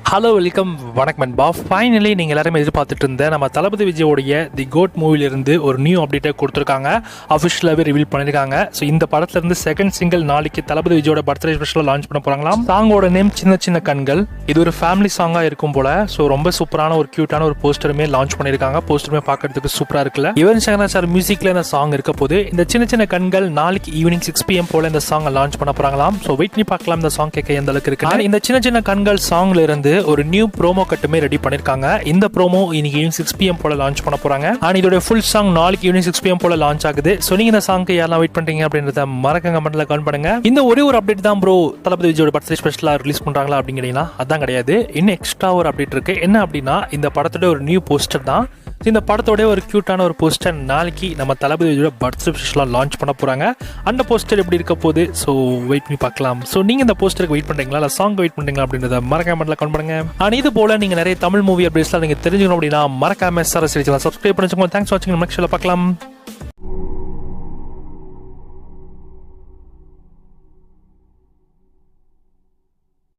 Hello welcome வணக்கம் நண்பா. Finally நீங்கள் எல்லாருமே எதிர்பார்த்துட்டு இருந்த நம்ம தளபதி விஜயோடைய தி கோட் மூவிலிருந்து ஒரு நியூ அப்டேட்டை கொடுத்துருக்காங்க. அஃபிஷியலாகவே ரிவீல் பண்ணியிருக்காங்க. ஸோ இந்த படத்துலேருந்து செகண்ட் சிங்கிள் நாளைக்கு தளபதி விஜயோட பர்த்டே ஸ்பெஷலாக லான்ச் பண்ண போகிறாங்களாம். சாங்கோட நேம் சின்ன சின்ன கண்கள். இது ஒரு ஃபேமிலி சாங்காக இருக்கும் போல. ஸோ ரொம்ப சூப்பரான ஒரு க்யூட்டான ஒரு போஸ்டருமே லான்ச் பண்ணியிருக்காங்க. போஸ்டருமே பார்க்கறதுக்கு சூப்பராக இருக்குல்ல. யுவன் சங்கர் சார் மியூசிக்கில் இந்த சாங் இருக்க போது இந்த சின்ன சின்ன கண்கள் நாளைக்கு ஈவினிங் 6 PM போல இந்த சாங்கை லான்ச் பண்ண போகிறாங்களாம். ஸோ வெயிட் பண்ணி பார்க்கலாம் இந்த சாங் கேட்க எந்த அளவுக்கு இருக்கு. இந்த சின்ன சின்ன கண்கள் சாங்ல இருந்து ஒரு நியூ ப்ரோமோ கட்டுமே ரெடி பண்ணிருக்காங்க. இந்த ப்ரோமோ இன்னைக்கு ஈவினிங் 6 PM போல லான்ச் பண்ண போறாங்க. அண்ட் இதோட ஃபுல் சாங் நாளைக்கு ஈவினிங் 6 PM போல லான்ச் ஆகுது. சோ நீங்க இந்த சாங்க்கு யாரெல்லாம் வெயிட் பண்றீங்க அப்படின்றத மறக்காம கமெண்ட்ல கமெண்ட் பண்ணுங்க. இந்த ஒரே ஒரு அப்டேட் தான் ப்ரோ தளபதி விஜயோட பர்த்டே ஸ்பெஷலா ரிலீஸ் பண்றாங்களா அப்படிங்கிறீங்களா? அதான் கிடையாது. இன்னும் எக்ஸ்ட்ரா ஒரு அப்டேட் இருக்கு. என்ன அப்படின்னா இந்த படத்தோட ஒரு நியூ போஸ்டர் தான். இந்த படத்தோட ஒரு கியூட்டான ஒரு போஸ்டர் நாளைக்கு நம்ம தளபதி விஜயோட பர்த்டே ஸ்பெஷலாக லான்ச் பண்ண போறாங்க. அந்த போஸ்டர் எப்படி இருக்க போகுது? ஸோ வெயிட் பண்ணி பார்க்கலாம். ஸோ நீங்க இந்த போஸ்டருக்கு வெயிட் பண்றீங்களா இல்லை சாங் வெயிட் பண்றீங்களா அப்படின்றத மறக்காம கமெண்ட் பண்ணுங்க. அண்ட் இது போல நீங்க நிறைய தமிழ் மூவி அப்டேட்ஸ்லாம் நீங்க தெரிஞ்சுக்கணும் அப்படின்னா மறக்காம சப்ஸ்கிரைப் பண்ணிச்சுக்கோங்க. தேங்க்ஸ் ஃபார் வாட்சிங். நெக்ஸ்ட் வீடியோல பார்க்கலாம்.